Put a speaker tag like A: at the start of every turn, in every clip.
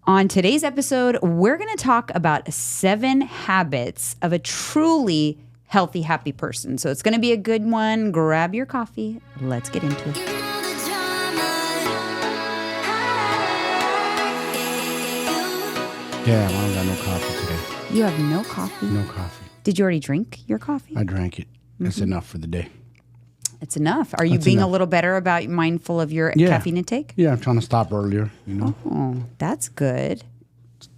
A: On today's episode, we're going to talk about 7 habits of a truly healthy, happy person. So it's going to be a good one. Grab your coffee. Let's get into it.
B: Yeah, I don't got no coffee today.
A: You have no coffee?
B: No coffee.
A: Did you already drink your coffee?
B: I drank it. That's enough for the day.
A: It's enough. Are you
B: That's
A: being
B: enough.
A: a little better about mindful of your caffeine intake?
B: Yeah, I'm trying to stop earlier,
A: Oh, that's good.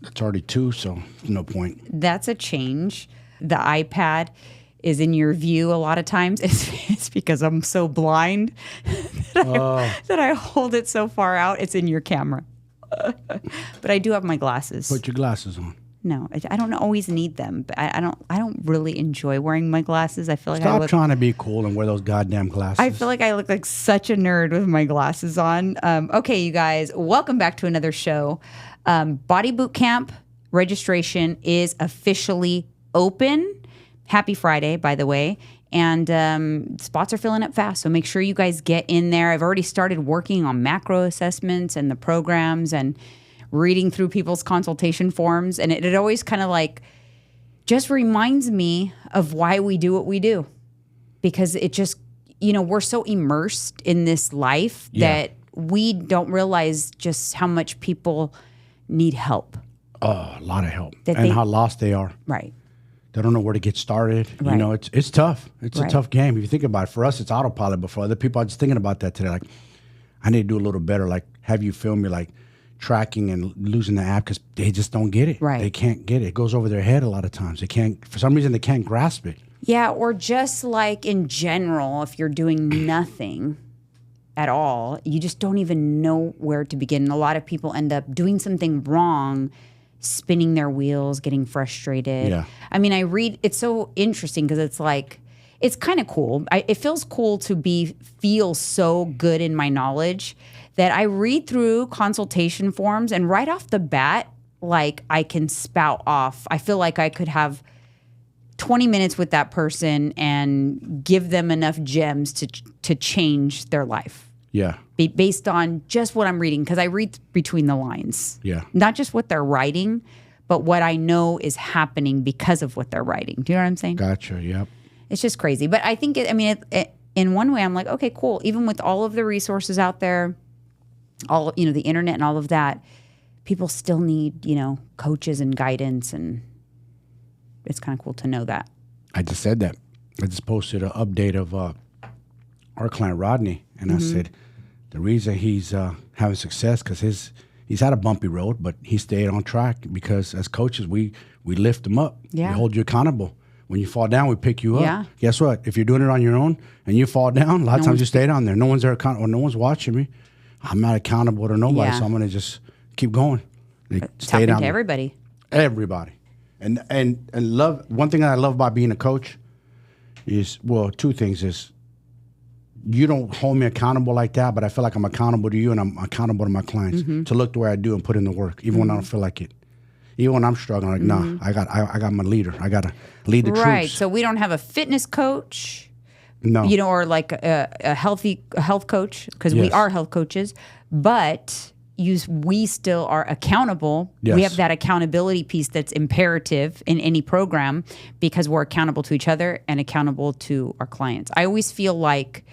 B: It's already 2, so no point.
A: That's a change. The iPad is in your view a lot of times. It's because I'm so blind that I hold it so far out. It's in your camera. But I do have my glasses.
B: Put your glasses on.
A: No, I don't always need them. But I don't really enjoy wearing my glasses. I feel like
B: Stop trying to be cool and wear those goddamn glasses.
A: I feel like I look like such a nerd with my glasses on. Okay, you guys, welcome back to another show. Body Bootcamp registration is officially open. Happy Friday, by the way. And spots are filling up fast, so make sure you guys get in there. I've already started working on macro assessments and the programs and reading through people's consultation forms. And it always kind of like just reminds me of why we do what we do. Because it just, we're so immersed in this life that we don't realize just how much people need help.
B: Oh, a lot of help.
A: That
B: and how lost they are.
A: Right.
B: They don't know where to get started.
A: Right.
B: It's tough. It's
A: Right.
B: a tough game. If you think about it, for us, it's autopilot. But for other people, I was just thinking about that today. Like, I need to do a little better. Like, have you film me, like, tracking and losing the app because they just don't get it.
A: Right.
B: They can't get it. It goes over their head a lot of times. They can't, for some reason, they can't grasp it.
A: Yeah, or just like in general, if you're doing nothing at all, you just don't even know where to begin. And a lot of people end up doing something wrong, spinning their wheels, getting frustrated.
B: Yeah.
A: I mean, it's so interesting because it's like, it's kind of cool. It feels cool to feel so good in my knowledge that I read through consultation forms and right off the bat, like I can spout off. I feel like I could have 20 minutes with that person and give them enough gems to change their life.
B: Yeah.
A: Based on just what I'm reading, because I read between the lines.
B: Yeah.
A: Not just what they're writing, but what I know is happening because of what they're writing. Do you know what I'm saying?
B: Gotcha. Yep.
A: It's just crazy. But I think, in one way, I'm like, okay, cool. Even with all of the resources out there, all, the internet and all of that, people still need, coaches and guidance. And it's kind of cool to know that.
B: I just said that. I just posted an update of our client, Rodney. And I said, the reason he's having success, because he's had a bumpy road, but he stayed on track because as coaches, we lift him up.
A: Yeah.
B: We hold you accountable. When you fall down, we pick you up.
A: Yeah.
B: Guess what? If you're doing it on your own and you fall down, a lot of times you stay down there. No one's there accountable. No one's watching me. I'm not accountable to nobody,
A: Yeah.
B: so I'm going to just keep going.
A: Tap
B: Stay
A: into
B: down there.
A: everybody.
B: Everybody. And love, one thing that I love about being a coach is, well, 2 things is, you don't hold me accountable like that, but I feel like I'm accountable to you and I'm accountable to my clients to look the way I do and put in the work, even when I don't feel like it. Even when I'm struggling, like, nah, I got my leader. I got to lead the
A: Right.
B: troops.
A: So we don't have a fitness coach,
B: No.
A: or like a health coach, because we
B: Yes.
A: are health coaches, but we still are accountable.
B: Yes.
A: We have that accountability piece that's imperative in any program because we're accountable to each other and accountable to our clients. I always feel like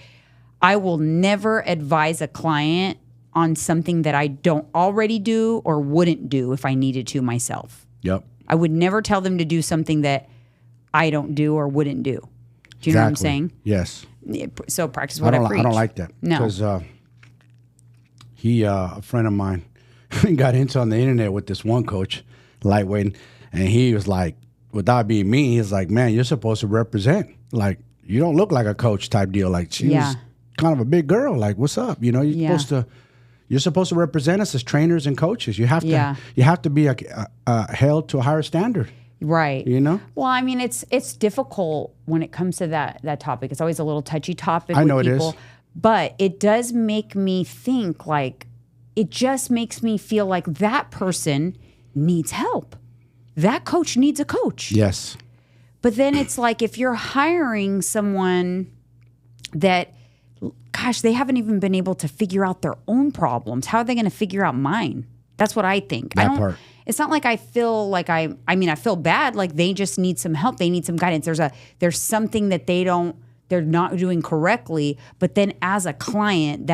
A: I will never advise a client on something that I don't already do or wouldn't do if I needed to myself.
B: Yep.
A: I would never tell them to do something that I don't do or wouldn't do. Do you know what I'm saying?
B: Yes.
A: So practice what I preach.
B: I don't like that.
A: No.
B: Because a friend of mine got into on the internet with this one coach, lightweight, and he was like, without being mean, he was like, man, you're supposed to represent. Like, you don't look like a coach type deal. Like, she was kind of a big girl. Like, what's up? You're supposed to represent us as trainers and coaches. You have to be held to a higher standard.
A: Right.
B: Well,
A: I mean, it's difficult when it comes to that topic. It's always a little touchy topic
B: I
A: with
B: know
A: people.
B: it is.
A: But it does make me think, like, it just makes me feel like that person needs help. That coach needs a coach.
B: Yes.
A: But then it's like, if you're hiring someone that, gosh, they haven't even been able to figure out their own problems, how are they going to figure out mine? That's what I think.
B: That part.
A: It's not like I feel like I feel bad. Like they just need some help. They need some guidance. There's something that they're not doing correctly. But then as a client,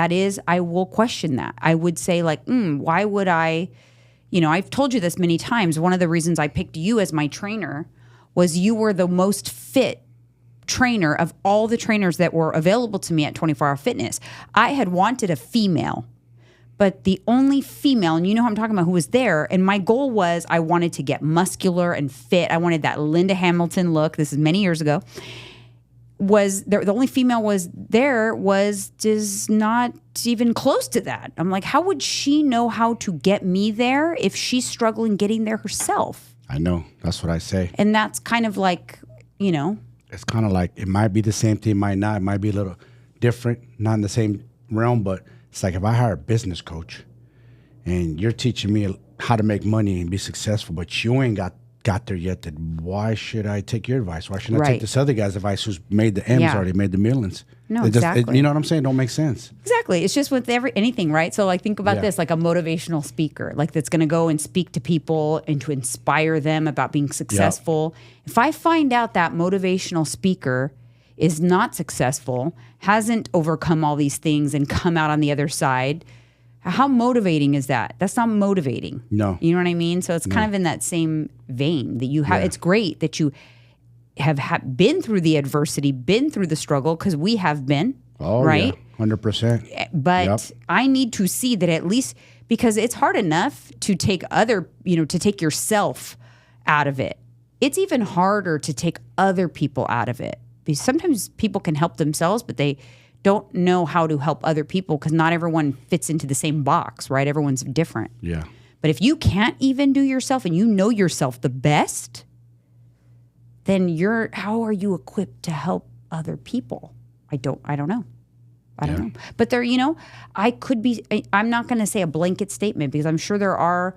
A: I will question that. I would say like, why would I, I've told you this many times. One of the reasons I picked you as my trainer was you were the most fit trainer of all the trainers that were available to me at 24 Hour Fitness. I had wanted a female, but the only female, and you know who I'm talking about, who was there, and my goal was I wanted to get muscular and fit. I wanted that Linda Hamilton look. This is many years ago. The only female was just not even close to that. I'm like, how would she know how to get me there if she's struggling getting there herself?
B: I know. That's what I say.
A: And that's kind of like,
B: It's kind of like, it might be the same thing, might not. It might be a little different, not in the same realm, but it's like if I hire a business coach and you're teaching me how to make money and be successful, but you ain't got there yet, then why should I take your advice? Why shouldn't I take this other guy's advice who's made the M's already, made the millions?
A: No, exactly.
B: You know what I'm saying? Don't make sense.
A: Exactly. It's just with anything, right? So like think about this, like a motivational speaker, like that's going to go and speak to people and to inspire them about being successful. Yep. If I find out that motivational speaker is not successful, hasn't overcome all these things and come out on the other side, how motivating is that? That's not motivating.
B: No.
A: You know what I mean? So it's kind of in that same vein that you have. It's great that you have been through the adversity, been through the struggle, because we have been, right?
B: Yeah, 100%.
A: But I need to see that at least, because it's hard enough to take to take yourself out of it. It's even harder to take other people out of it. Because sometimes people can help themselves, but they don't know how to help other people because not everyone fits into the same box, right? Everyone's different.
B: Yeah.
A: But if you can't even do yourself and you know yourself the best, then how are you equipped to help other people? I don't know. I don't know. But I'm not going to say a blanket statement because I'm sure there are,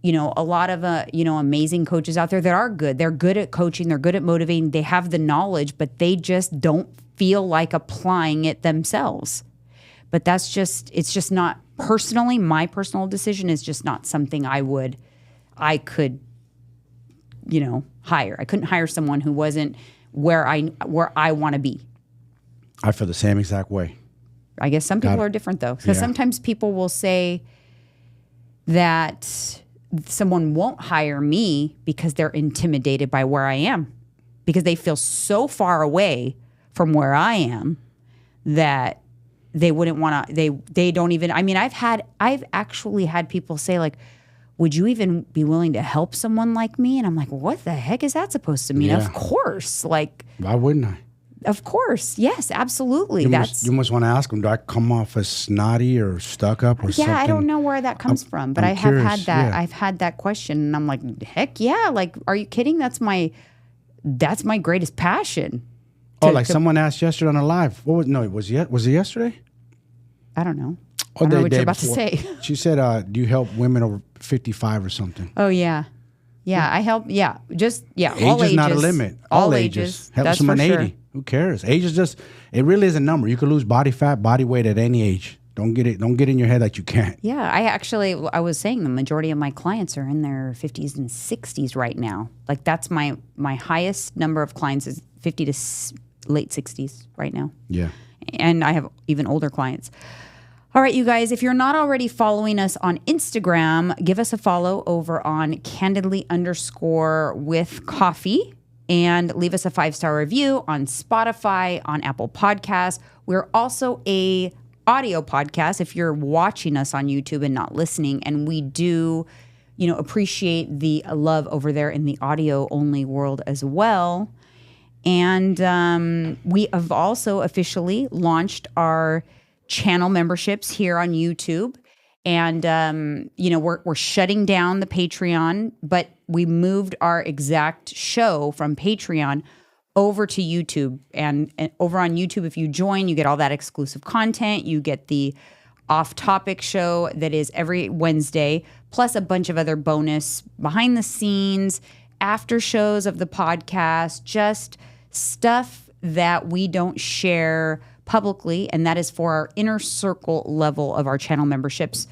A: a lot of, amazing coaches out there that are good. They're good at coaching. They're good at motivating. They have the knowledge, but they just don't feel like applying it themselves. But it's just not personally, my personal decision is just not something I could, hire. I couldn't hire someone who wasn't where I want to be.
B: I feel the same exact way.
A: I guess some people are different though. Because sometimes people will say that someone won't hire me because they're intimidated by where I am, because they feel so far away from where I am that they wouldn't want to, they don't even, I've actually had people say like, would you even be willing to help someone like me? And I'm like, what the heck is that supposed to mean?
B: Yeah.
A: Of course. Like,
B: why wouldn't I?
A: Of course. Yes, absolutely.
B: You must want to ask them, do I come off as snotty or stuck up or something?
A: Yeah, I don't know where that comes from, but I have had that. Yeah. I've had that question and I'm like, heck yeah. Like, are you kidding? That's my greatest passion.
B: Someone asked yesterday on a live. Was it yesterday?
A: I don't know. I don't know what you're about to say.
B: She said, do you help women over 55 or something?
A: Oh, yeah. Yeah, I help. Yeah, all ages.
B: Age is not a limit. All ages. Help
A: That's
B: someone
A: for
B: 80.
A: Sure.
B: Who cares? Age is it really is a number. You can lose body fat, body weight at any age. Don't get in your head that you can't.
A: Yeah, I was saying the majority of my clients are in their 50s and 60s right now. Like that's my highest number of clients is 50 to late 60s right now.
B: Yeah.
A: And I have even older clients. All right, you guys, if you're not already following us on Instagram, give us a follow over on candidly_with_coffee and leave us a 5-star review on Spotify, on Apple Podcasts. We're also a audio podcast if you're watching us on YouTube and not listening. And we do, appreciate the love over there in the audio only world as well. And we have also officially launched our channel memberships here on YouTube. And, we're shutting down the Patreon, but we moved our exact show from Patreon over to YouTube. And over on YouTube, if you join, you get all that exclusive content. You get the off-topic show that is every Wednesday, plus a bunch of other bonus behind the scenes, after shows of the podcast, just stuff that we don't share publicly, and that is for our inner circle level of our channel memberships.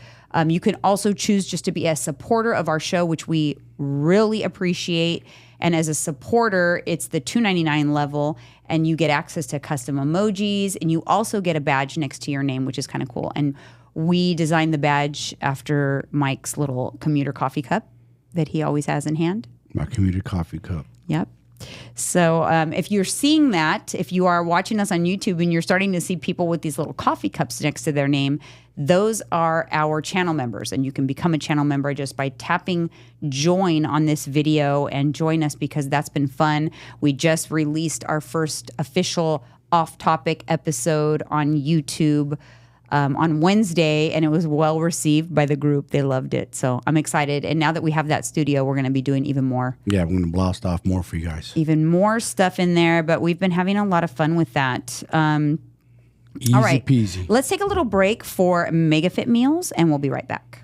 A: You can also choose just to be a supporter of our show, which we really appreciate. And as a supporter, it's the $2.99 level, and you get access to custom emojis, and you also get a badge next to your name, which is kind of cool. And we designed the badge after Mike's little commuter coffee cup that he always has in hand.
B: My commuter coffee cup.
A: Yep. So if you're seeing that, if you are watching us on YouTube and you're starting to see people with these little coffee cups next to their name, those are our channel members. And you can become a channel member just by tapping join on this video and join us, because that's been fun. We just released our first official off-topic episode on YouTube on Wednesday, and it was well received by the group. They loved it. So I'm excited. And now that we have that studio, we're going to be doing even more.
B: Yeah, we're going to blast off more for you guys.
A: Even more stuff in there, but we've been having a lot of fun with that.
B: Easy
A: all right,
B: peasy.
A: Let's take a little break for MegaFit meals, and we'll be right back.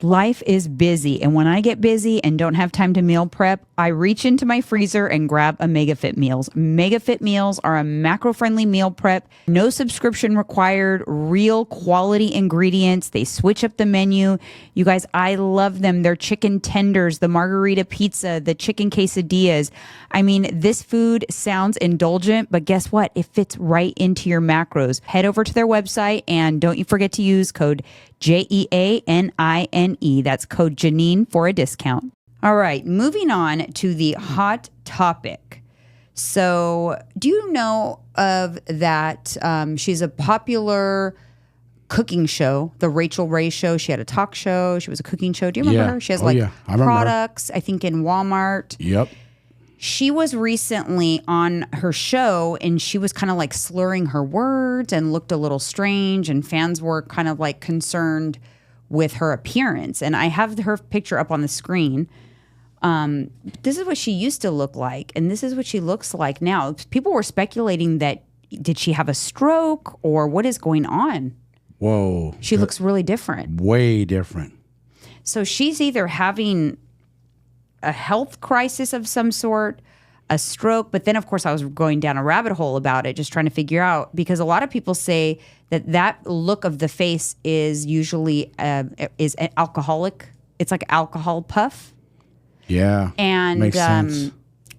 A: Life is busy, and when I get busy and don't have time to meal prep, I reach into my freezer and grab a MegaFit meals. MegaFit meals are a macro-friendly meal prep, no subscription required, real quality ingredients. They switch up the menu. You guys, I love them. They're chicken tenders, the margarita pizza, the chicken quesadillas. I mean, this food sounds indulgent, but guess what? It fits right into your macros. Head over to their website, and don't you forget to use code JEANINE. That's code Janine for a discount. All right, moving on to the hot topic. So, do you know of that? She's a popular cooking show, the Rachel Ray Show. She had a talk show. She was a cooking show. Do you remember her? She has products, I think, in Walmart.
B: Yep.
A: She was recently on her show, and she was kind of like slurring her words and looked a little strange, and fans were kind of like concerned with her appearance. And I have her picture up on the screen. This is what she used to look like, and this is what she looks like now. People were speculating that, did she have a stroke or what is going on?
B: Whoa.
A: She looks really different.
B: Way different.
A: So she's either having a health crisis of some sort, a stroke. But then, of course, I was going down a rabbit hole about it, just trying to figure out, because a lot of people say that look of the face is usually is an alcoholic. It's like alcohol puff.
B: Yeah.
A: And
B: makes sense.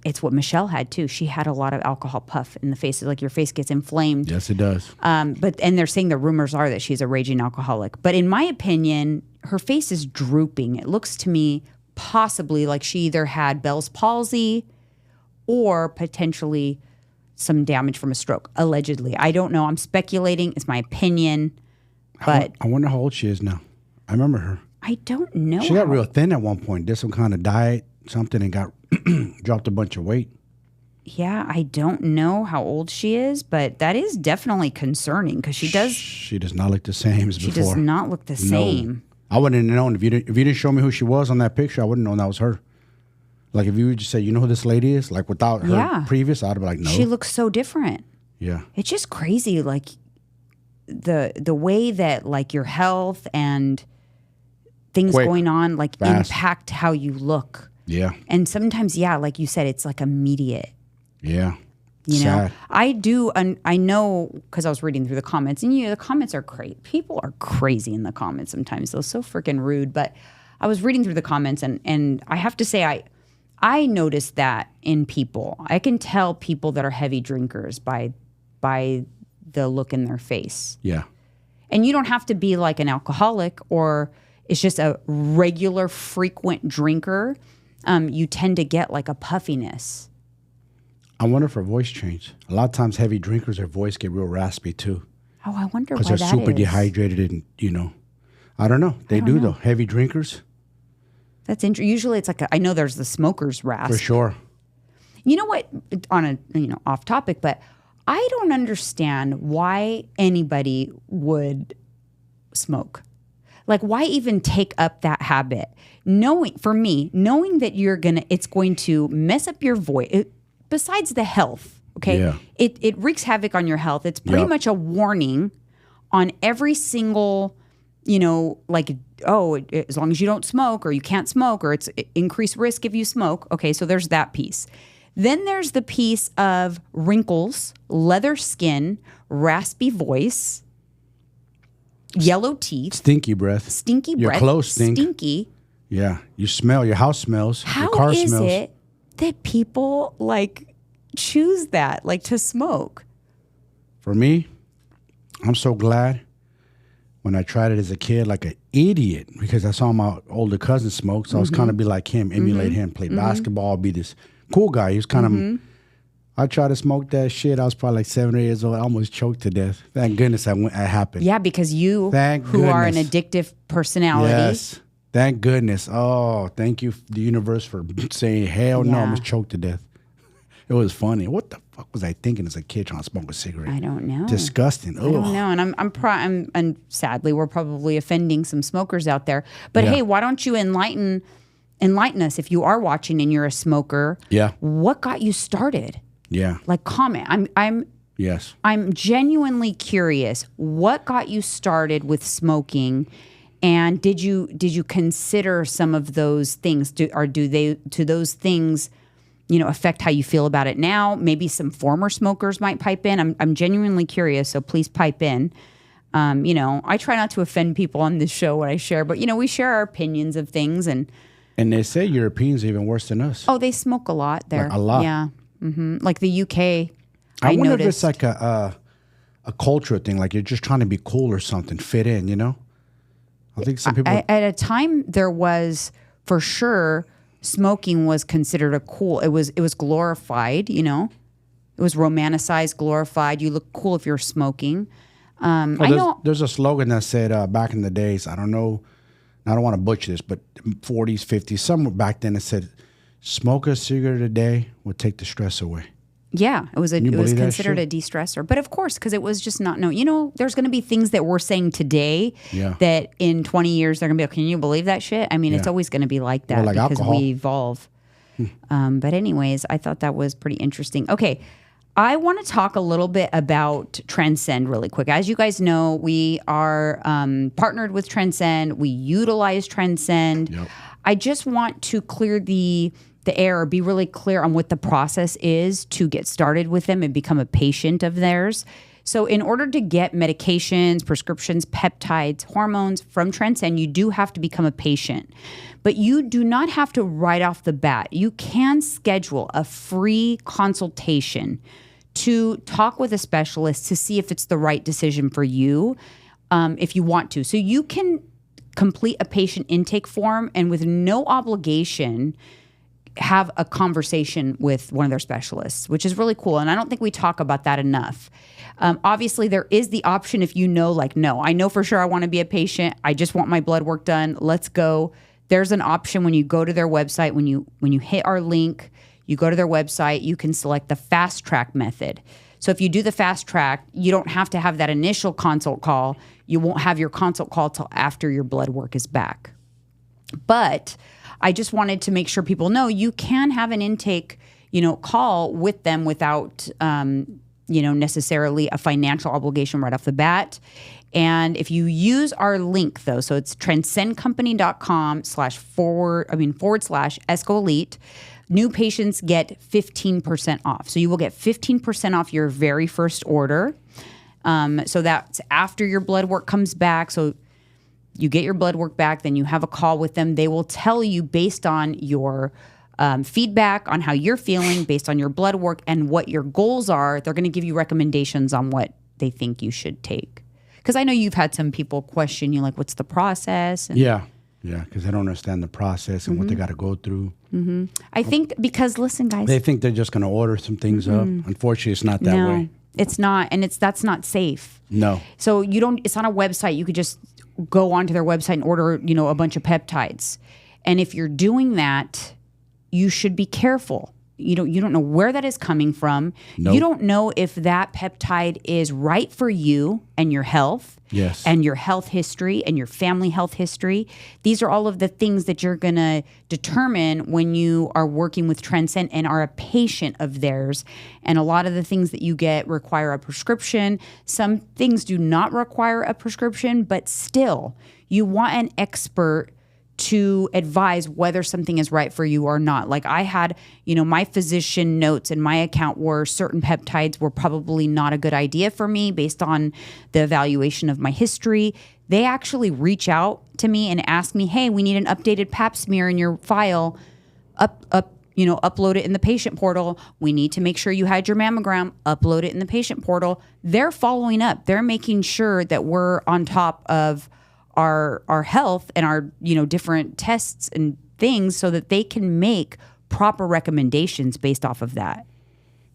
A: It's what Michelle had too. She had a lot of alcohol puff in the face. Like your face gets inflamed.
B: Yes, it does.
A: And they're saying the rumors are that she's a raging alcoholic. But in my opinion, her face is drooping. It looks to me possibly like she either had Bell's palsy or potentially some damage from a stroke, allegedly. I don't know. I'm speculating. It's my opinion. But
B: I wonder how old she is now. I remember her.
A: I don't know.
B: She got real thin at one point. Did some kind of diet, something, and got dropped a bunch of weight.
A: Yeah, I don't know how old she is, but that is definitely concerning, because she does
B: not look the same as before.
A: She does not look the same.
B: I wouldn't have known if you didn't show me who she was on that picture. I wouldn't have known that was her. Like if you would just say, you know who this lady is, like without her previous, I'd be like, no.
A: She looks so different.
B: Yeah,
A: it's just crazy, like the way that like your health and things going on like impact how you look.
B: Yeah,
A: and sometimes, like you said, it's like immediate.
B: Yeah.
A: You know, I do. I know, because I was reading through the comments, and the comments are crazy. People are crazy in the comments sometimes. They're so freaking rude. But I was reading through the comments, and I have to say, I noticed that in people. I can tell people that are heavy drinkers by the look in their face.
B: Yeah.
A: And you don't have to be like an alcoholic, or it's just a regular, frequent drinker. You tend to get like a puffiness.
B: I wonder if her voice changed. A lot of times heavy drinkers, their voice get real raspy too.
A: Oh, I wonder why that is.
B: Because they're super dehydrated and, I don't know. They do though. Heavy drinkers.
A: That's interesting. Usually it's like, I know there's the smoker's rasp.
B: For sure.
A: You know what, on a, off topic, but I don't understand why anybody would smoke. Like, why even take up that habit? Knowing that it's going to mess up your voice. Besides the health, okay?
B: Yeah.
A: It wreaks havoc on your health. It's pretty much a warning on every single, as long as you don't smoke, or you can't smoke, or it's increased risk if you smoke. Okay, so there's that piece. Then there's the piece of wrinkles, leather skin, raspy voice. yellow teeth,
B: Stinky breath.
A: stinky
B: Your
A: breath,
B: clothes stink.
A: stinky.
B: Yeah. You smell. Your house smells.
A: How
B: your car
A: is
B: smells.
A: it that people like choose that, like to smoke?
B: For me, I'm so glad when I tried it as a kid, like an idiot, because I saw my older cousin smoke. So I was kind of be like him, emulate him, play basketball, be this cool guy. He was kind of, I tried to smoke that shit. I was probably like 7 or 8 years old. I almost choked to death. Thank goodness it happened.
A: Yeah, because you,
B: Thank
A: who are an
B: goodness.
A: addictive personality.
B: Yes. Thank goodness. Oh, thank you, the universe, for saying, hell no, I
A: Yeah.
B: almost choked to death. It was funny. What the fuck was I thinking as a kid trying to smoke a cigarette?
A: I don't know.
B: Disgusting.
A: I don't know, and and sadly, we're probably offending some smokers out there. But hey, why don't you enlighten us if you are watching and you're a smoker?
B: Yeah.
A: What got you started?
B: Yeah.
A: Like, comment.
B: Yes.
A: I'm genuinely curious. What got you started with smoking? And did you consider some of those things? Do those things, affect how you feel about it now? Maybe some former smokers might pipe in. I'm genuinely curious, so please pipe in. I try not to offend people on this show when I share, but we share our opinions of things, and
B: they say Europeans are even worse than us.
A: they smoke a lot there.
B: Like a lot.
A: Yeah. Like the UK.
B: I wonder
A: noticed.
B: if it's like a cultural thing, like you're just trying to be cool or something, fit in, I think some people.
A: At a time, there was, for sure, smoking was considered a cool. It was glorified. It was romanticized, glorified. You look cool if you're smoking. I know
B: there's a slogan that said back in the days. I don't know. I don't want to butcher this, but 40s, 50s, somewhere back then it said, "Smoke a cigarette a day will take the stress away."
A: Yeah, it was
B: believe that
A: considered a
B: shit?
A: de-stressor. But of course, because it was just not known. There's going to be things that we're saying today
B: Yeah.
A: that in 20 years they're going to be like, can you believe that shit? I mean, it's
B: Yeah.
A: always going to be like that
B: Or like
A: because
B: alcohol.
A: we evolve. But anyways, I thought that was pretty interesting. Okay, I want to talk a little bit about Transcend really quick. As you guys know, we are partnered with Transcend. We utilize Transcend.
B: Yep.
A: I just want to clear the air, or be really clear on what the process is to get started with them and become a patient of theirs. So in order to get medications, prescriptions, peptides, hormones from Transcend, you do have to become a patient. But you do not have to right off the bat. You can schedule a free consultation to talk with a specialist to see if it's the right decision for you, if you want to. So you can complete a patient intake form and with no obligation have a conversation with one of their specialists, which is really cool. And I don't think we talk about that enough. Obviously, there is the option if no, I know for sure I want to be a patient. I just want my blood work done. Let's go. There's an option when you go to their website, when you hit our link, you go to their website, you can select the fast track method. So if you do the fast track, you don't have to have that initial consult call. You won't have your consult call till after your blood work is back. But I just wanted to make sure people know you can have an intake, call with them without, necessarily a financial obligation right off the bat. And if you use our link though, so it's transcendcompany.com/forward/ESCOElite, new patients get 15% off. So you will get 15% off your very first order. So that's after your blood work comes back. So you get your blood work back, then you have a call with them. They will tell you based on your feedback on how you're feeling, based on your blood work and what your goals are. They're going to give you recommendations on what they think you should take. Because I know you've had some people question you, like, what's the process? And
B: Yeah, because they don't understand the process and what they got to go through.
A: I think because, listen, guys.
B: They think they're just going to order some things up. Unfortunately, it's not that
A: No,
B: way.
A: it's not. And that's not safe.
B: No.
A: So it's on a website. You could just go onto their website and order, a bunch of peptides. And if you're doing that, you should be careful. You don't know where that is coming from.
B: Nope.
A: You don't know if that peptide is right for you and your health.
B: Yes.
A: And your health history and your family health history. These are all of the things that you're going to determine when you are working with Transcend and are a patient of theirs. And a lot of the things that you get require a prescription. Some things do not require a prescription, but still, you want an expert to advise whether something is right for you or not. Like I had, my physician notes in my account were certain peptides were probably not a good idea for me based on the evaluation of my history. They actually reach out to me and ask me, hey, we need an updated pap smear in your file. Upload it in the patient portal. We need to make sure you had your mammogram. Upload it in the patient portal. They're following up. They're making sure that we're on top of our health and our different tests and things so that they can make proper recommendations based off of that.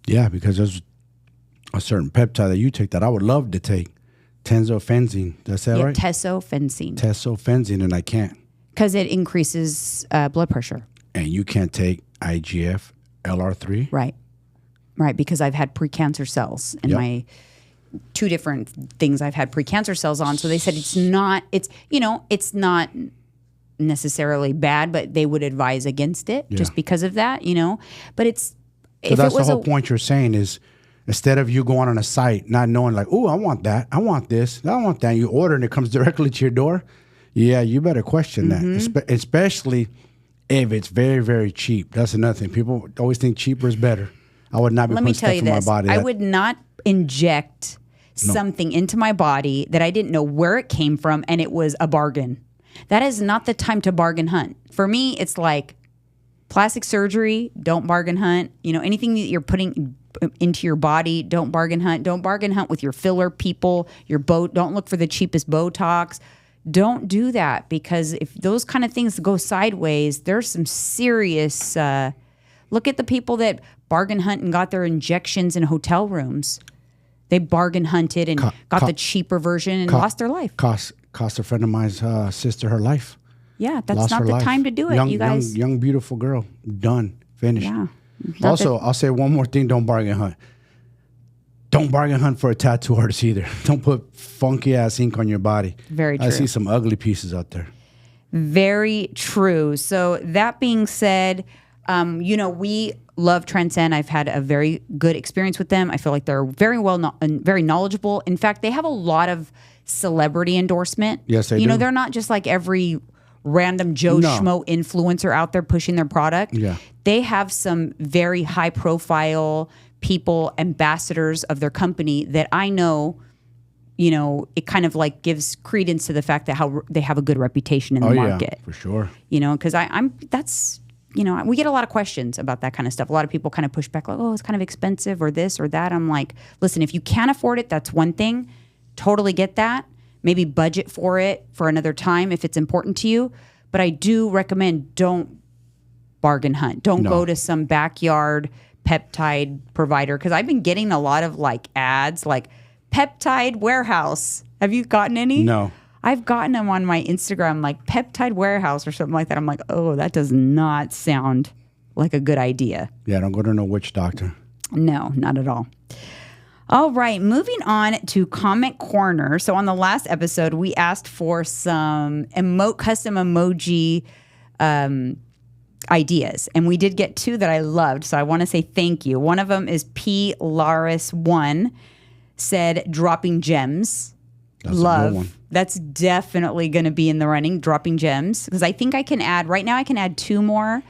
B: Yeah, because there's a certain peptide that you take that I would love to take. Tenzofensine. That's that right?
A: Tesofensine,
B: and I can't.
A: Because it increases blood pressure.
B: And you can't take IGF LR3?
A: Right, because I've had precancer cells in my 2 different things I've had precancer cells on. So they said it's not necessarily bad, but they would advise against it just because of that, But it's
B: so that's the whole point you're saying is instead of you going on a site not knowing like, oh, I want that, I want this, I want that, and you order and it comes directly to your door. Yeah, you better question that, especially if it's very, very cheap. That's another thing. People always think cheaper is better. I would not be putting stuff in my body.
A: I would not inject something into my body that I didn't know where it came from and it was a bargain. That is not the time to bargain hunt. For me, it's like plastic surgery, don't bargain hunt. Anything that you're putting into your body, don't bargain hunt. Don't bargain hunt with your filler people, don't look for the cheapest Botox. Don't do that, because if those kind of things go sideways, there's some serious, look at the people that bargain hunt and got their injections in hotel rooms. They bargain hunted and got the cheaper version and lost their life.
B: Cost a friend of mine's sister her life.
A: Yeah, that's not the time to do it, you guys.
B: Young, beautiful girl. Done. Finished.
A: Yeah.
B: Also, I'll say one more thing. Don't bargain hunt. Don't bargain hunt for a tattoo artist either. Don't put funky ass ink on your body.
A: Very true.
B: I see some ugly pieces out there.
A: Very true. So that being said, we love Transcend. I've had a very good experience with them. I feel like they're very very knowledgeable. In fact, they have a lot of celebrity endorsement.
B: Yes, they do.
A: They're not just like every random Joe Schmo influencer out there pushing their product.
B: Yeah.
A: They have some very high profile people, ambassadors of their company that I know, it kind of like gives credence to the fact that how they have a good reputation in the market.
B: Yeah, for sure.
A: Because we get a lot of questions about that kind of stuff. A lot of people kind of push back like, oh, it's kind of expensive or this or that. I'm like, listen, if you can't afford it, that's one thing. Totally get that. Maybe budget for it for another time if it's important to you. But I do recommend don't bargain hunt. Don't go to some backyard peptide provider, because I've been getting a lot of like ads like peptide warehouse. Have you gotten any?
B: No.
A: I've gotten them on my Instagram, like peptide warehouse or something like that. I'm like, oh, that does not sound like a good idea.
B: Yeah, don't go to no witch doctor.
A: No, not at all. All right, moving on to Comment Corner. So on the last episode, we asked for some custom emoji ideas, and we did get 2 that I loved. So I want to say thank you. One of them is P. Laris1 said, dropping gems.
B: That's
A: Love.
B: a good one.
A: That's definitely going to be in the running, dropping gems, because I think I can add, right now I can add 2 more.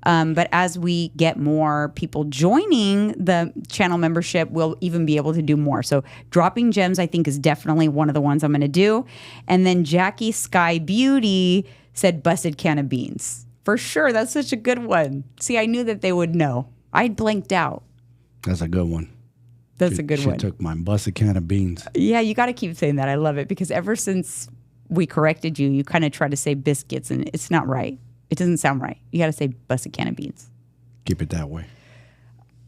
A: But as we get more people joining the channel membership, we'll even be able to do more. So dropping gems, I think, is definitely one of the ones I'm going to do. And then Jackie Sky Beauty said busted can of beans. For sure. That's such a good one. See, I knew that they would know. I blanked out.
B: That's a good one.
A: That's a good one.
B: She took my busted can of beans.
A: Yeah, you got to keep saying that. I love it, because ever since we corrected you, you kind of try to say biscuits, and it's not right. It doesn't sound right. You got to say busted can of beans.
B: Keep it that way.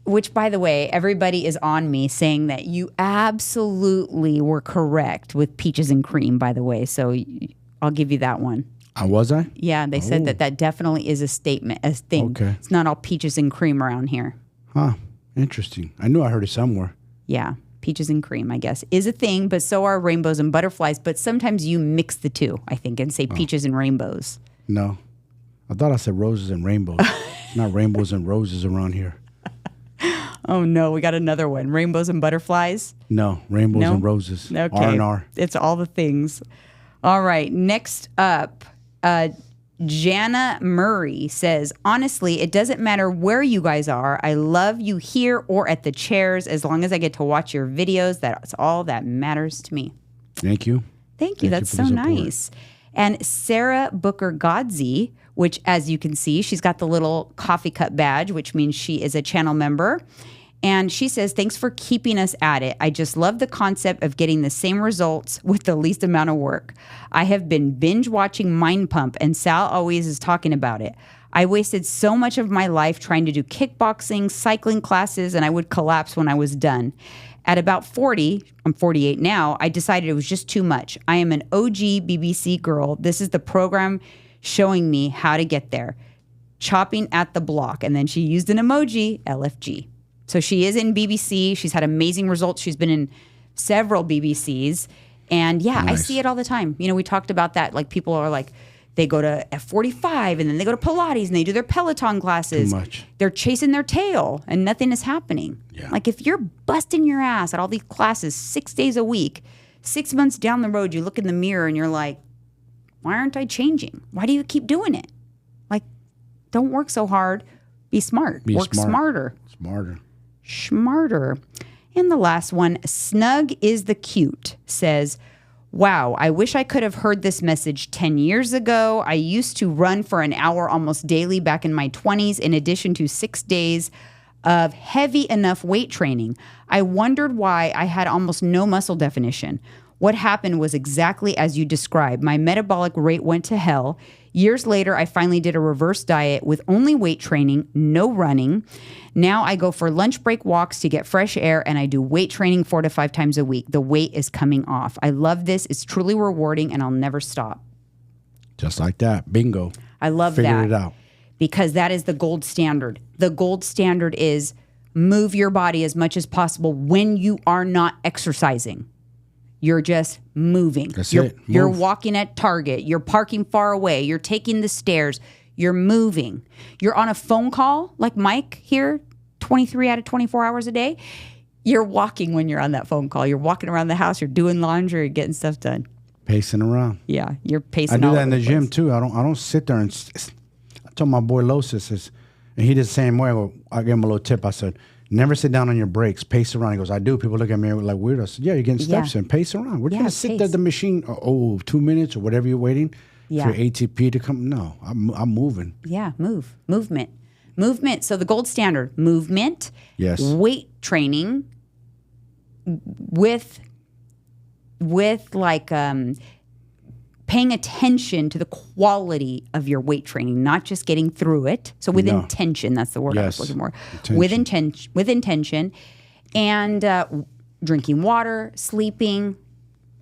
A: Which, by the way, everybody is on me saying that you absolutely were correct with peaches and cream, by the way. So I'll give you that one.
B: Was I?
A: Yeah, they said that definitely is a statement, a thing.
B: Okay.
A: It's not all peaches and cream around here.
B: Huh. Interesting. I knew I heard it somewhere.
A: Yeah. Peaches and cream, I guess, is a thing, but so are rainbows and butterflies. But sometimes you mix the two, I think, and say peaches and rainbows.
B: No. I thought I said roses and rainbows. Not rainbows and roses around here.
A: Oh, no. We got another one. Rainbows and butterflies?
B: No. Rainbows and roses.
A: Okay.
B: R&R.
A: It's all the things. All right. Next up, Jana Murray says, honestly, it doesn't matter where you guys are. I love you here or at the chairs. As long as I get to watch your videos, that's all that matters to me.
B: Thank you.
A: Thank you. That's so nice. And Sarah Booker Godzi, which as you can see, she's got the little coffee cup badge, which means she is a channel member. And she says, thanks for keeping us at it. I just love the concept of getting the same results with the least amount of work. I have been binge watching Mind Pump, and Sal always is talking about it. I wasted so much of my life trying to do kickboxing, cycling classes, and I would collapse when I was done. At about 40, I'm 48 now, I decided it was just too much. I am an OG BBC girl. This is the program showing me how to get there. Chopping at the block. And then she used an emoji, LFG. So she is in BBC. She's had amazing results. She's been in several BBCs. And yeah, nice. I see it all the time. You know, we talked about that. Like people are like, they go to F45 and then they go to Pilates and they do their Peloton classes.
B: Too much.
A: They're chasing their tail and nothing is happening.
B: Yeah.
A: Like if you're busting your ass at all these classes 6 days a week, 6 months down the road, you look in the mirror and you're like, why aren't I changing? Why do you keep doing it? Like, don't work so hard. Be smart. Work smarter. Smarter. And the last one, Snug is the Cute, says, wow, I wish I could have heard this message 10 years ago. I used to run for an hour almost daily back in my 20s, in addition to 6 days of heavy enough weight training. I wondered why I had almost no muscle definition. What happened was exactly as you described. My metabolic rate went to hell. Years later, I finally did a reverse diet with only weight training, no running. Now I go for lunch break walks to get fresh air, and I do weight training 4 to 5 times a week. The weight is coming off. I love this. It's truly rewarding, and I'll never stop.
B: Just like that. Bingo.
A: I love that.
B: Figured it out.
A: Because that is the gold standard. The gold standard is move your body as much as possible when you are not exercising. You're just moving.
B: That's it.
A: You're walking at Target. You're parking far away. You're taking the stairs. You're moving. You're on a phone call like Mike here, 23 out of 24 hours a day. You're walking when you're on that phone call. You're walking around the house. You're doing laundry. You're getting stuff done.
B: Pacing around.
A: Yeah, you're pacing.
B: I do that in the gym too. I don't sit there and. I told my boy Losis, and he did the same way. I gave him a little tip. I said, never sit down on your breaks. Pace around. He goes, I do. People look at me like weird. I said, yeah, you're getting steps in. Pace around. We're going to sit there at the machine, 2 minutes or whatever you're waiting for ATP to come. No, I'm moving.
A: Yeah, movement. So the gold standard, movement.
B: Yes.
A: Weight training with like paying attention to the quality of your weight training, not just getting through it. So with intention, that's the word I was looking for. With intention, and drinking water, sleeping,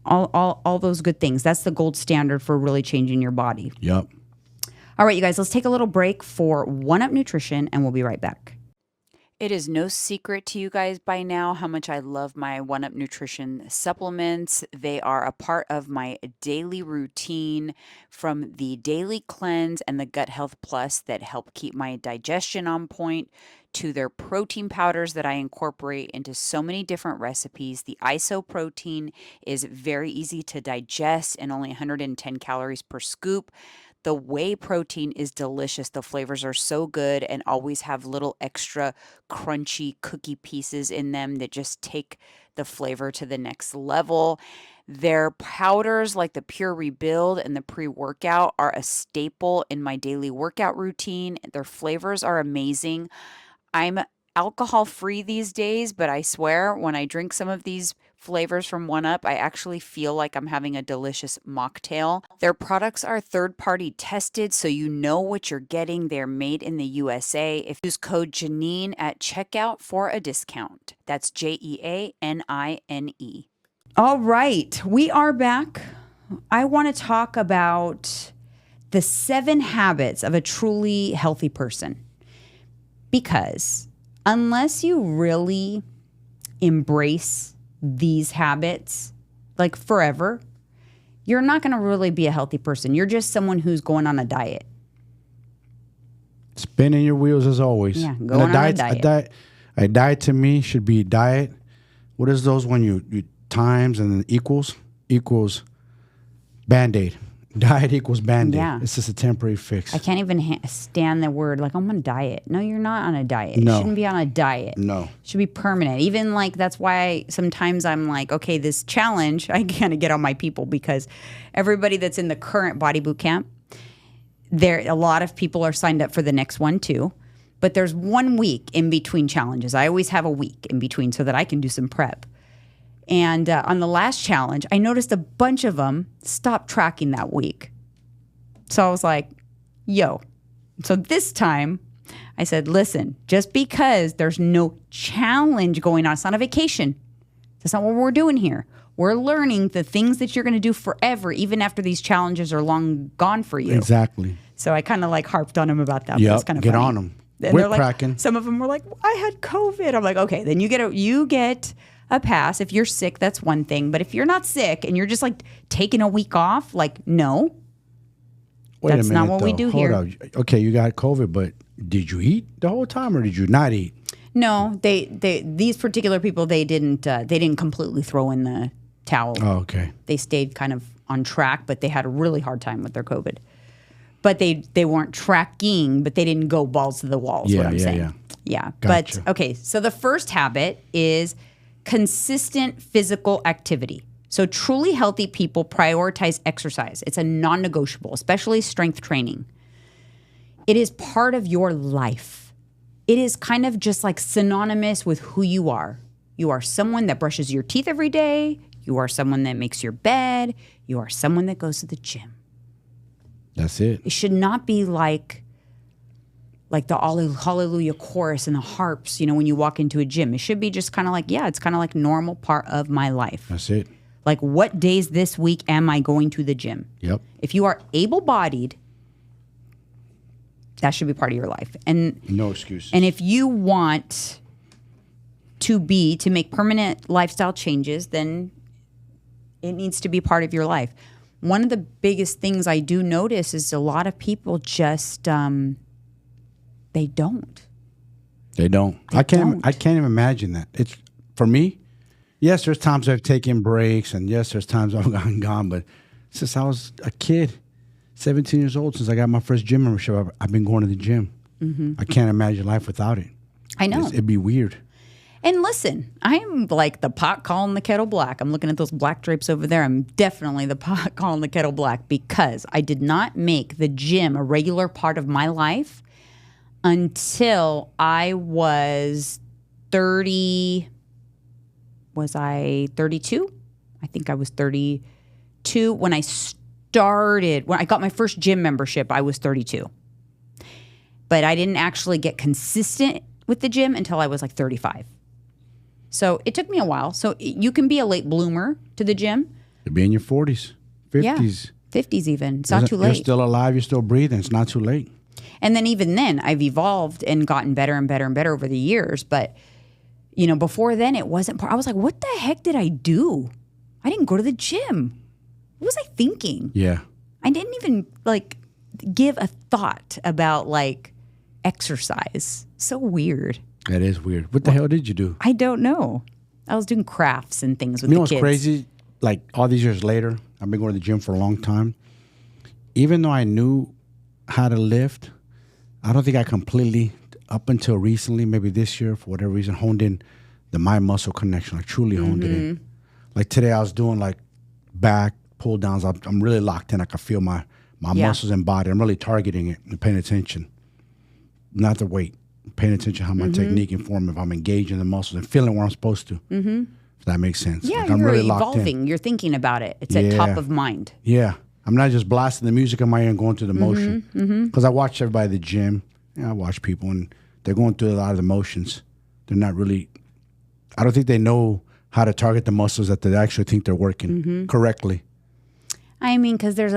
A: all those good things. That's the gold standard for really changing your body.
B: Yep.
A: All right, you guys, let's take a little break for One Up Nutrition, and we'll be right back. It is no secret to you guys by now how much I love my One Up Nutrition supplements. They are a part of my daily routine, from the daily cleanse and the gut health plus that help keep my digestion on point, to their protein powders that I incorporate into so many different recipes. The ISO protein is very easy to digest and only 110 calories per scoop. The whey protein is delicious. The flavors are so good and always have little extra crunchy cookie pieces in them that just take the flavor to the next level. Their powders like the Pure Rebuild and the pre-workout are a staple in my daily workout routine. Their flavors are amazing. I'm alcohol-free these days, but I swear when I drink some of these flavors from One Up, I actually feel like I'm having a delicious mocktail. Their products are third-party tested, so you know what you're getting. They're made in the USA. If you use code Janine at checkout for a discount. That's JEANINE. All right, we are back. I want to talk about the 7 habits of a truly healthy person. Because unless you really embrace these habits, like forever, you're not going to really be a healthy person. You're just someone who's going on a diet.
B: Spinning your wheels as always.
A: Yeah, going on a diet.
B: A diet to me should be diet. What is those when you times and then equals Band-Aid. Diet equals Band-Aid.
A: Yeah.
B: It's just a temporary fix.
A: I can't even stand the word like I'm on a diet. No, you're not on a diet.
B: No.
A: You shouldn't be on a diet.
B: No.
A: It should be permanent. Even like that's why sometimes I'm like, okay, this challenge, I kind of get on my people because everybody that's in the current body boot camp, a lot of people are signed up for the next one too. But there's 1 week in between challenges. I always have a week in between so that I can do some prep. And on the last challenge, I noticed a bunch of them stopped tracking that week. So I was like, yo. So this time I said, listen, just because there's no challenge going on, it's not a vacation. That's not what we're doing here. We're learning the things that you're going to do forever, even after these challenges are long gone for you.
B: Exactly.
A: So I kind of like harped on them about that.
B: Yeah,
A: kind of
B: get
A: funny.
B: on them.
A: And
B: We're
A: they're like,
B: cracking.
A: some of them were like, I had COVID. I'm like, okay, then you get a pass. If you're sick, that's one thing. But if you're not sick and you're just like taking a week off, like, no.
B: Wait
A: That's
B: a minute,
A: not what we do here.
B: Hold up. Okay, you got COVID, but did you eat the whole time or did you not eat?
A: No, these particular people, they didn't completely throw in the towel.
B: Oh, okay.
A: They stayed kind of on track, but they had a really hard time with their COVID. But they weren't tracking, but they didn't go balls to the walls.
B: Yeah,
A: what I'm saying.
B: yeah.
A: Yeah.
B: Gotcha.
A: But okay, so the first habit is consistent physical activity. So truly healthy people prioritize exercise. It's a non-negotiable, especially strength training. It is part of your life. It is kind of just like synonymous with who you are. You are someone that brushes your teeth every day. You are someone that makes your bed. You are someone that goes to the gym.
B: That's it.
A: It should not be like the hallelujah chorus and the harps, when you walk into a gym. It should be just kind of like, it's kind of like normal part of my life.
B: That's it.
A: Like, what days this week am I going to the gym?
B: Yep.
A: If you are able-bodied, that should be part of your life. And
B: no excuses.
A: And if you want to make permanent lifestyle changes, then it needs to be part of your life. One of the biggest things I do notice is a lot of people just they don't.
B: They don't. I can't even imagine that. It's for me. Yes, there's times I've taken breaks, and yes, there's times I've gone. But since I was a kid, 17 years old, since I got my first gym membership, I've been going to the gym. Mm-hmm. I can't imagine life without it.
A: I know.
B: It'd be weird.
A: And listen, I'm like the pot calling the kettle black. I'm looking at those black drapes over there. I'm definitely the pot calling the kettle black because I did not make the gym a regular part of my life until I was 30. Was I 32? I think I was 32. When I got my first gym membership, I was 32. But I didn't actually get consistent with the gym until I was like 35. So it took me a while. So you can be a late bloomer to the gym.
B: You'll be in your 40s, 50s.
A: Yeah, 50s even. It's not too late.
B: You're still alive. You're still breathing. It's not too late.
A: And then even then, I've evolved and gotten better and better and better over the years. But, before then, it wasn't I was like, what the heck did I do? I didn't go to the gym. What was I thinking?
B: Yeah.
A: I didn't even, give a thought about, exercise. So weird.
B: That is weird. What the hell did you do?
A: I don't know. I was doing crafts and things with the kids.
B: You know what's crazy? Like all these years later, I've been going to the gym for a long time. Even though I knew how to lift, I don't think I completely, up until recently, maybe this year, for whatever reason, honed in the mind muscle connection. Like truly honed it in. Like today I was doing like back pull downs. I'm really locked in. I can feel my muscles and body. I'm really targeting it and paying attention. Not the weight. Paying attention how my technique informs if I'm engaging the muscles and feeling where I'm supposed to. Mm-hmm. If that makes sense.
A: Yeah,
B: like I'm
A: you're
B: really
A: evolving. You're thinking about it. It's at top of mind.
B: Yeah. I'm not just blasting the music in my ear and going through the motion. Because I watch everybody at the gym. I watch people and they're going through a lot of the motions. They're not really, I don't think they know how to target the muscles that they actually think they're working correctly.
A: I mean, because there's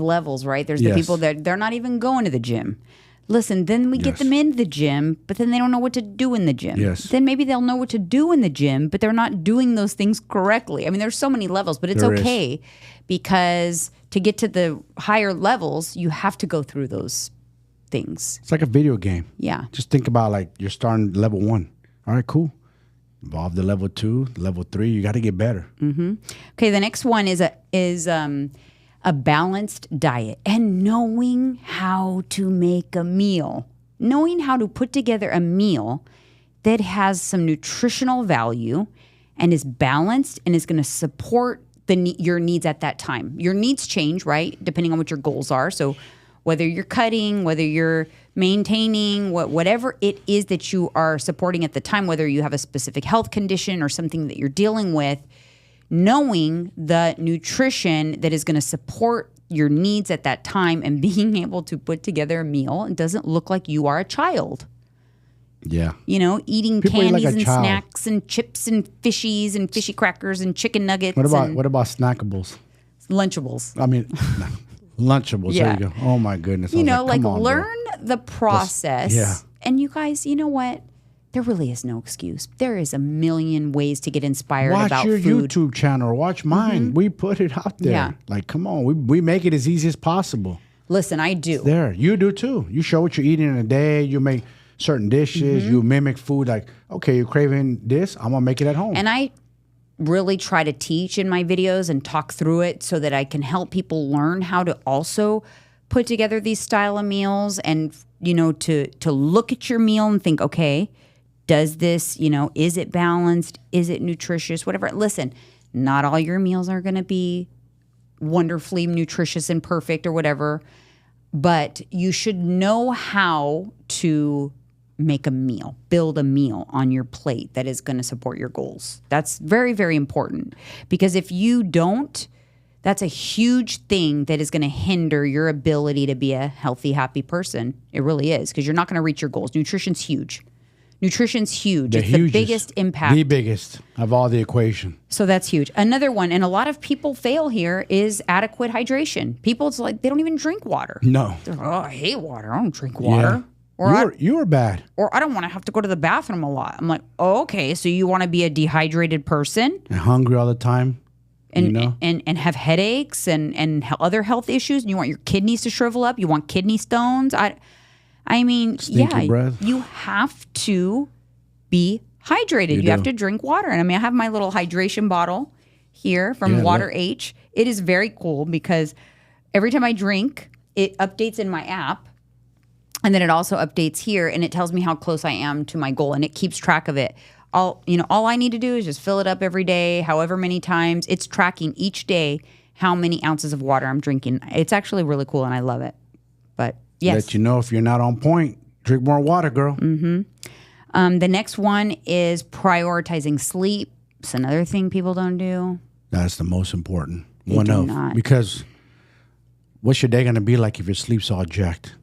A: levels, right? There's the people that they're not even going to the gym. Listen, then we get them into the gym, but then they don't know what to do in the gym.
B: Yes.
A: Then maybe they'll know what to do in the gym, but they're not doing those things correctly. I mean, there's so many levels, but it's okay because to get to the higher levels, you have to go through those things.
B: It's like a video game.
A: Yeah.
B: Just think about like you're starting level 1. All right, cool. Evolve to level 2, level 3. You got to get better.
A: Okay, the next one is a balanced diet, and knowing how to make a meal, knowing how to put together a meal that has some nutritional value and is balanced and is going to support your needs at that time. Your needs change, right? Depending on what your goals are. So whether you're cutting, whether you're maintaining, whatever it is that you are supporting at the time, whether you have a specific health condition or something that you're dealing with, knowing the nutrition that is going to support your needs at that time and being able to put together a meal, it doesn't look like you are a child.
B: Yeah.
A: Eating
B: People eat
A: candies
B: like a
A: and
B: child.
A: snacks and chips and fishies and fishy crackers and chicken nuggets.
B: What
A: and
B: about snackables?
A: Lunchables?
B: I mean, Lunchables.
A: Yeah.
B: There you go. Oh my goodness. I was
A: Like
B: come on, bro.
A: learn the process.
B: Yeah.
A: And you guys, you know what? There really is no excuse. There is a million ways to get inspired
B: Watch
A: about
B: your
A: food.
B: YouTube channel or watch mine. We put it out there.
A: Yeah.
B: Like, come on. We make it as easy as possible.
A: Listen, I do.
B: There. You do too. You show what you're eating in a day. You make certain dishes. You mimic food. Like, okay, you're craving this. I'm going to make it at home.
A: And I really try to teach in my videos and talk through it so that I can help people learn how to also put together these style of meals and, to look at your meal and think, okay, does this, is it balanced? Is it nutritious? Whatever. Listen, not all your meals are going to be wonderfully nutritious and perfect or whatever, but you should know how to make a meal, build a meal on your plate that is going to support your goals. That's very, very important, because if you don't, that's a huge thing that is going to hinder your ability to be a healthy, happy person. It really is, because you're not going to reach your goals. Nutrition's huge. Nutrition's huge. It's the biggest impact.
B: The biggest of all the equation.
A: So that's huge. Another one, and a lot of people fail here, is adequate hydration. People, it's like they don't even drink water.
B: No.
A: They're like, I hate water. I don't drink water.
B: Yeah. You were bad.
A: Or I don't want to have to go to the bathroom a lot. I'm like, oh, okay, so you want to be a dehydrated person
B: And hungry all the time.
A: and have headaches and other health issues, and you want your kidneys to shrivel up. You want kidney stones. I mean,
B: Stinky breath.
A: you have to be hydrated. You have to drink water. And I have my little hydration bottle here from Water H. It is very cool because every time I drink, it updates in my app. And then it also updates here, and it tells me how close I am to my goal, and it keeps track of it. All I need to do is just fill it up every day, however many times. It's tracking each day how many ounces of water I'm drinking. It's actually really cool, and I love it. But yes.
B: Let you know if you're not on point. Drink more water, girl.
A: The next one is prioritizing sleep. It's another thing people don't do.
B: That's the most important.
A: They do not.
B: Because what's your day going to be like if your sleep's all jacked?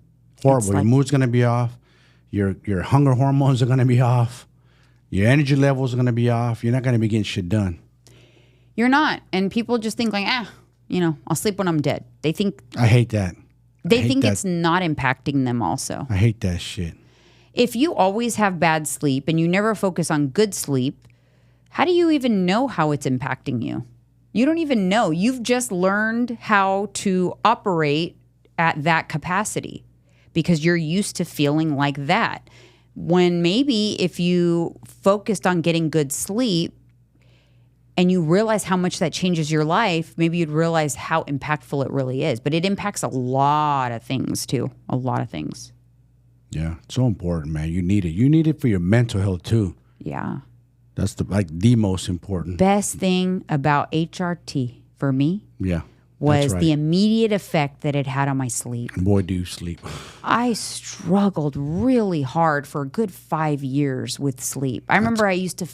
B: Horrible. Your mood's going to be off. Your hunger hormones are going to be off. Your energy levels are going to be off. You're not going to be getting shit done.
A: You're not. And people just think like, I'll sleep when I'm dead. They think
B: I hate that.
A: They think it's not impacting them also.
B: I hate that shit.
A: If you always have bad sleep and you never focus on good sleep, how do you even know how it's impacting you? You don't even know. You've just learned how to operate at that capacity because you're used to feeling like that. When maybe if you focused on getting good sleep and you realize how much that changes your life, maybe you'd realize how impactful it really is. But it impacts a lot of things too, a lot of things.
B: Yeah, it's so important, man. You need it. You need it for your mental health too.
A: Yeah.
B: That's the most important.
A: Best thing about HRT for me was
B: right.
A: the immediate effect that it had on my sleep.
B: Boy, do you sleep.
A: I struggled really hard for a good 5 years with sleep. I remember I used to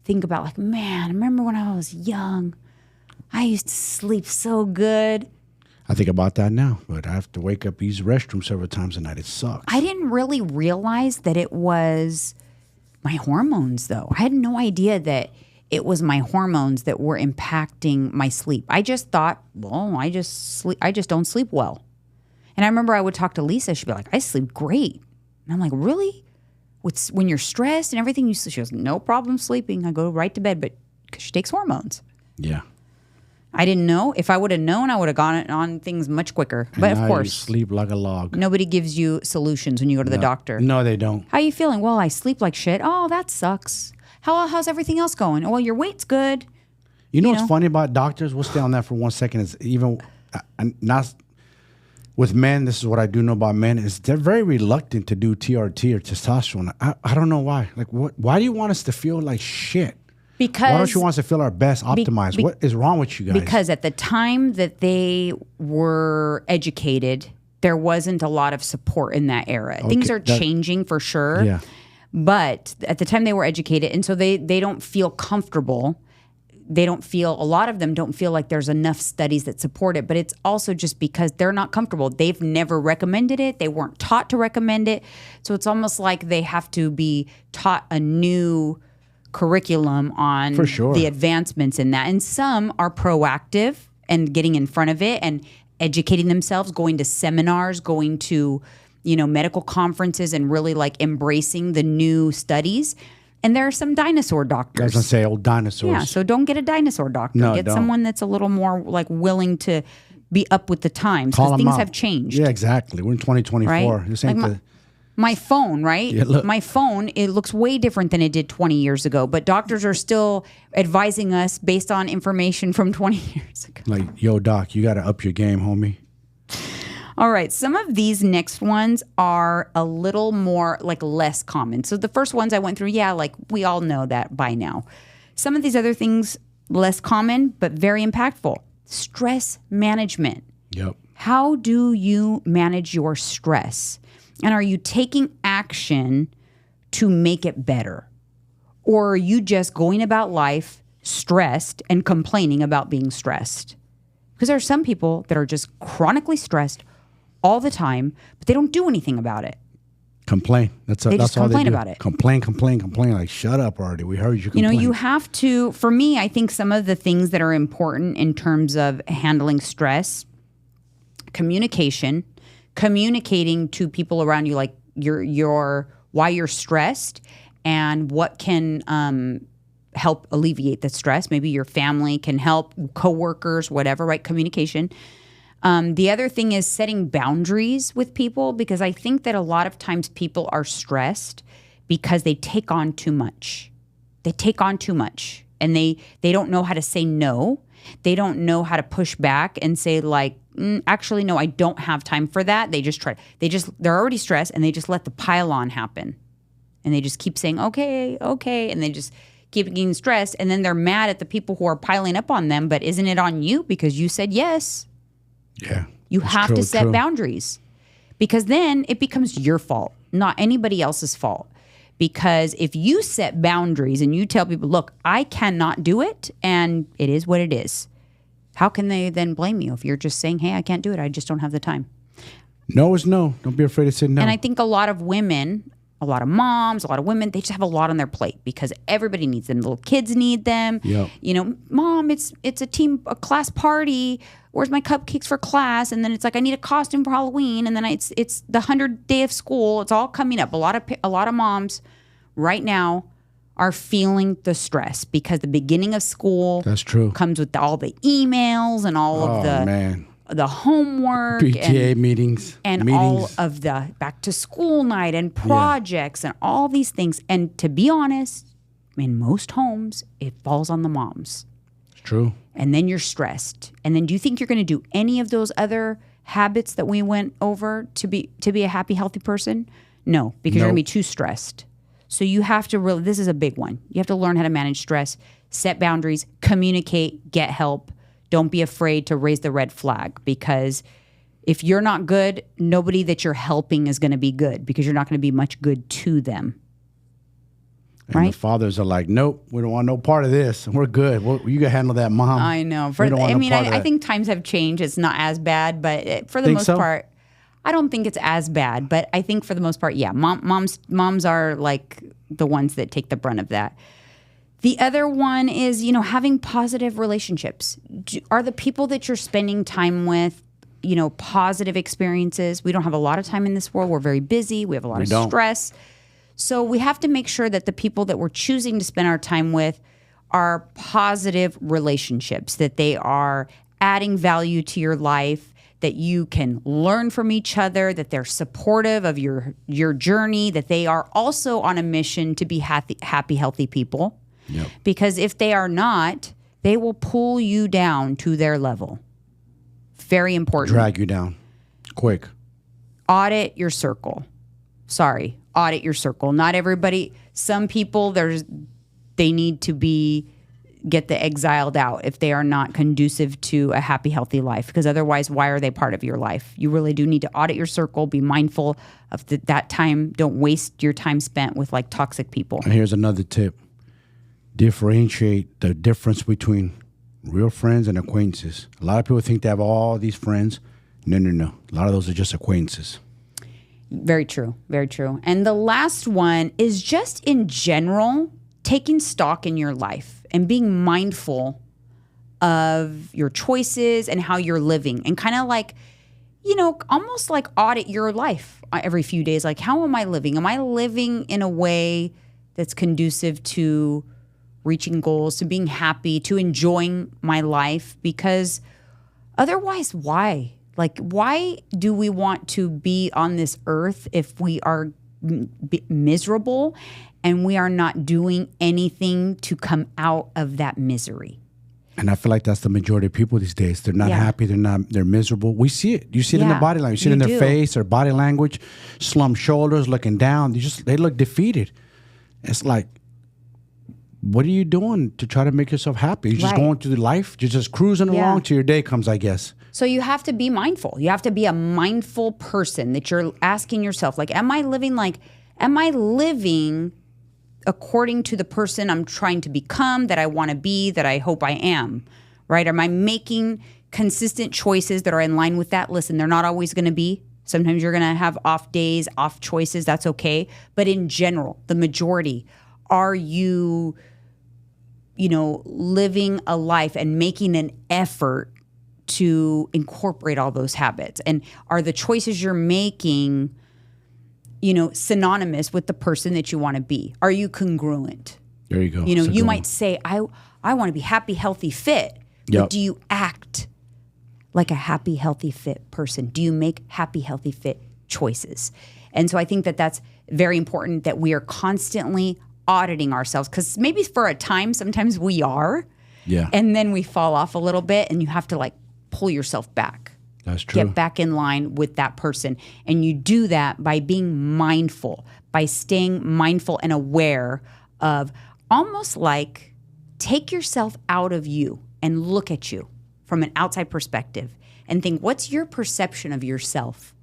A: think about like, man, I remember when I was young, I used to sleep so good.
B: I think about that now, but I have to wake up, use the restroom several times a night. It sucks.
A: I didn't really realize that it was my hormones, though. I had no idea that it was my hormones that were impacting my sleep. I just thought, well, I just don't sleep well. And I remember I would talk to Lisa. She'd be like, I sleep great. And I'm like, really? When you're stressed and everything, she goes, no problem sleeping. I go right to bed, but because she takes hormones.
B: Yeah.
A: I didn't know. If I would have known, I would have gone on things much quicker.
B: And
A: but of
B: now
A: course,
B: you sleep like a log.
A: nobody gives you solutions when you go to the doctor.
B: No, they don't.
A: How are you feeling? Well, I sleep like shit. Oh, that sucks. How's everything else going? Well, your weight's good.
B: You know what's funny about doctors? We'll stay on that for 1 second. Is even and not with men. This is what I do know about men is they're very reluctant to do TRT or testosterone. I don't know why. Like, why do you want us to feel like shit?
A: Because
B: why don't you want us to feel our best, optimized? What is wrong with you guys?
A: Because at the time that they were educated, there wasn't a lot of support in that era. Things are changing for sure.
B: Yeah.
A: But at the time they were educated, and so they don't feel comfortable. A lot of them don't feel like there's enough studies that support it, but it's also just because they're not comfortable. They've never recommended it. They weren't taught to recommend it. So it's almost like they have to be taught a new curriculum on
B: For sure.
A: the advancements in that. And some are proactive and getting in front of it and educating themselves, going to seminars, going to, medical conferences and really like embracing the new studies. And there are some dinosaur doctors.
B: I was going to say old dinosaurs.
A: Yeah, so don't get a dinosaur doctor.
B: No,
A: get
B: don't.
A: someone that's a little more like willing to be up with the times because things have changed.
B: Yeah, exactly. We're in 2024.
A: Right?
B: This ain't
A: My phone, right?
B: Yeah, look.
A: My phone, it looks way different than it did 20 years ago, but doctors are still advising us based on information from 20 years ago.
B: like, yo, doc, you got to up your game, homie.
A: All right, some of these next ones are a little more like less common. So the first ones I went through, like we all know that by now. Some of these other things, less common, but very impactful. Stress management.
B: Yep.
A: How do you manage your stress? And are you taking action to make it better? Or are you just going about life stressed and complaining about being stressed? Because there are some people that are just chronically stressed all the time, but they don't do anything about it.
B: Complain. That's
A: just
B: all
A: complain
B: they do.
A: about it.
B: Complain. Like, shut up already. We heard you complain.
A: You have to, for me, I think some of the things that are important in terms of handling stress, communicating to people around you, like your why you're stressed and what can help alleviate the stress. Maybe your family can help, coworkers, whatever, right? Communication. The other thing is setting boundaries with people, because I think that a lot of times people are stressed because they take on too much. And they don't know how to say no. They don't know how to push back and say like, actually, no, I don't have time for that. They're already stressed and they just let the pile on happen. And they just keep saying, okay. And they just keep getting stressed. And then they're mad at the people who are piling up on them. But isn't it on you because you said yes?
B: Yeah.
A: You have to set boundaries, because then it becomes your fault, not anybody else's fault. Because if you set boundaries and you tell people, look, I cannot do it and it is what it is, how can they then blame you if you're just saying, hey, I can't do it, I just don't have the time?
B: No is no. Don't be afraid to say no.
A: And I think a lot of women, a lot of moms, a lot of women, they just have a lot on their plate because everybody needs them. Little kids need them.
B: Yep.
A: Mom, it's a class party. Where's my cupcakes for class? And then it's like, I need a costume for Halloween. And then it's the 100th day of school. It's all coming up. A lot of moms right now are feeling the stress because the beginning of school
B: That's true.
A: comes with all the emails and all of the homework.
B: PTA meetings.
A: All of the back to school night and projects and all these things. And to be honest, in most homes, it falls on the moms.
B: It's true.
A: And then you're stressed. And then do you think you're going to do any of those other habits that we went over to be a happy, healthy person? No, because you're going to be too stressed. So you have to really, this is a big one. You have to learn how to manage stress, set boundaries, communicate, get help. Don't be afraid to raise the red flag, because if you're not good, nobody that you're helping is going to be good, because you're not going to be much good to them.
B: And the fathers are like, nope, we don't want no part of this. We're good. You can handle that, Mom.
A: I know. I think times have changed. It's not as bad, but for the most part, I don't think it's as bad. But I think for the most part, yeah, moms are like the ones that take the brunt of that. The other one is, having positive relationships. Are the people that you're spending time with, positive experiences? We don't have a lot of time in this world. We're very busy. We have a lot of stress. So we have to make sure that the people that we're choosing to spend our time with are positive relationships, that they are adding value to your life, that you can learn from each other, that they're supportive of your journey, that they are also on a mission to be happy, healthy people.
B: Yep.
A: Because if they are not, they will pull you down to their level. Very important.
B: Drag you down quick.
A: Audit your circle. Sorry, audit your circle. Not everybody. Some people, they need to get the exiled out if they are not conducive to a happy, healthy life. Because otherwise, why are they part of your life? You really do need to audit your circle. Be mindful of that time. Don't waste your time spent with like toxic people.
B: And here's another tip. Differentiate the difference between real friends and acquaintances. A lot of people think they have all these friends. No. A lot of those are just acquaintances.
A: Very true. Very true. And the last one is just in general, taking stock in your life and being mindful of your choices and how you're living, and kind of like, almost like audit your life every few days. Like, how am I living? Am I living in a way that's conducive to reaching goals, to being happy, to enjoying my life? Because otherwise, why? Like, why do we want to be on this earth if we are miserable and we are not doing anything to come out of that misery?
B: And I feel like that's the majority of people these days. They're not happy. They're miserable. We see it. You see it in their body language. You see it in their face, their body language, slumped shoulders, looking down. They look defeated. It's like, what are you doing to try to make yourself happy? You're just going through life. You're just cruising along till your day comes, I guess.
A: So you have to be mindful. You have to be a mindful person, that you're asking yourself, like, am I living according to the person I'm trying to become, that I want to be, that I hope I am, right? Am I making consistent choices that are in line with that? Listen, they're not always going to be. Sometimes you're going to have off days, off choices. That's okay. But in general, the majority, are you, living a life and making an effort to incorporate all those habits? And are the choices you're making, synonymous with the person that you want to be? Are you congruent?
B: There you go.
A: You might say, I want to be happy, healthy, fit. But do you act like a happy, healthy, fit person? Do you make happy, healthy, fit choices? And so I think that that's very important, that we are constantly auditing ourselves, because maybe for a time, sometimes we are.
B: Yeah.
A: And then we fall off a little bit, and you have to like pull yourself back.
B: That's true.
A: Get back in line with that person. And you do that by being mindful, by staying mindful and aware of, almost like, take yourself out of you and look at you from an outside perspective and think, what's your perception of yourself?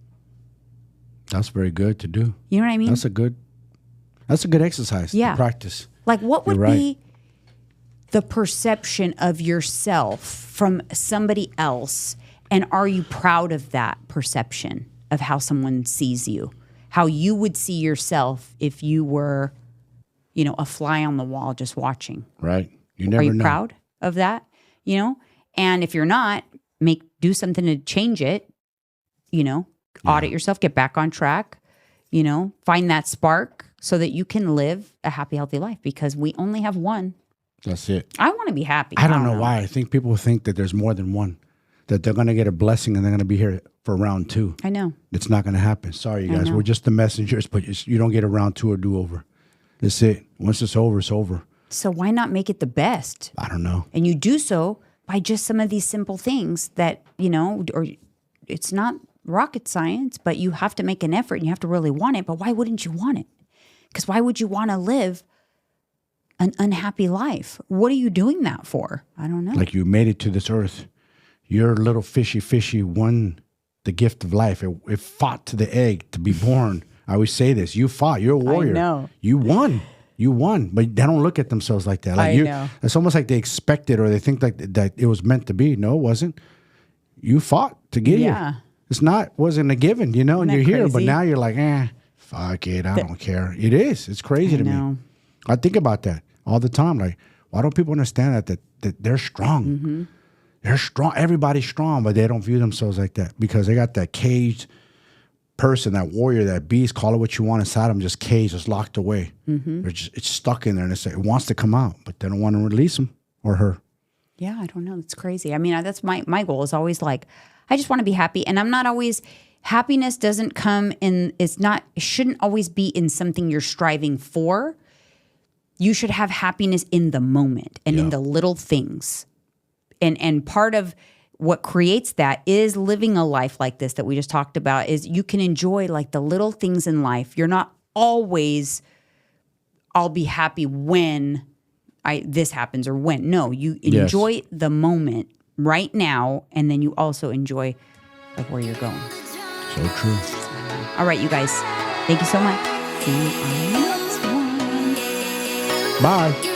B: That's very good to do.
A: You know what I mean?
B: That's a good exercise to practice.
A: Like, what would be the perception of yourself from somebody else? And are you proud of that perception of how someone sees you? How you would see yourself if you were, a fly on the wall just watching.
B: Right. You never know.
A: Are you proud of that? And if you're not, do something to change it. Audit yourself, get back on track, find that spark so that you can live a happy, healthy life, because we only have one.
B: That's it.
A: I want to be happy.
B: I don't know why. I think people think that there's more than one, that they're going to get a blessing and they're going to be here for round two.
A: I know.
B: It's not going to happen. Sorry, you guys. We're just the messengers, but you don't get a round two or do-over. That's it. Once it's over, it's over.
A: So why not make it the best?
B: I don't know.
A: And you do so by just some of these simple things that, or it's not rocket science, but you have to make an effort and you have to really want it. But why wouldn't you want it? Because why would you want to live an unhappy life? What are you doing that for? I don't know.
B: Like, you made it to this earth. Your little fishy won the gift of life. It fought to the egg to be born. I always say this. You fought. You're a warrior.
A: I know.
B: You won. But they don't look at themselves like that. Like,
A: I know.
B: It's almost like they expect it, or they think like that it was meant to be. No, it wasn't. You fought to get here. Wasn't a given, and you're here. But now you're like, fuck it. I don't care. It is. It's crazy to me. I think about that all the time. Like, why don't people understand that they're strong? Mm-hmm. They're strong. Everybody's strong, but they don't view themselves like that, because they got that caged person, that warrior, that beast, call it what you want, inside them, just caged, just locked away. Mm-hmm. It's stuck in there, and it wants to come out, but they don't want to release him or her.
A: Yeah, I don't know. It's crazy. I mean, that's my goal is always like, I just want to be happy. And I'm not always, happiness doesn't come in, it shouldn't always be in something you're striving for. You should have happiness in the moment and in the little things. And part of what creates that is living a life like this that we just talked about. Is you can enjoy like the little things in life. You're not always, I'll be happy when this happens or when. No, you enjoy the moment right now, and then you also enjoy like where you're going.
B: So true.
A: All right, you guys. Thank you so much. See you on the next one.
B: Bye.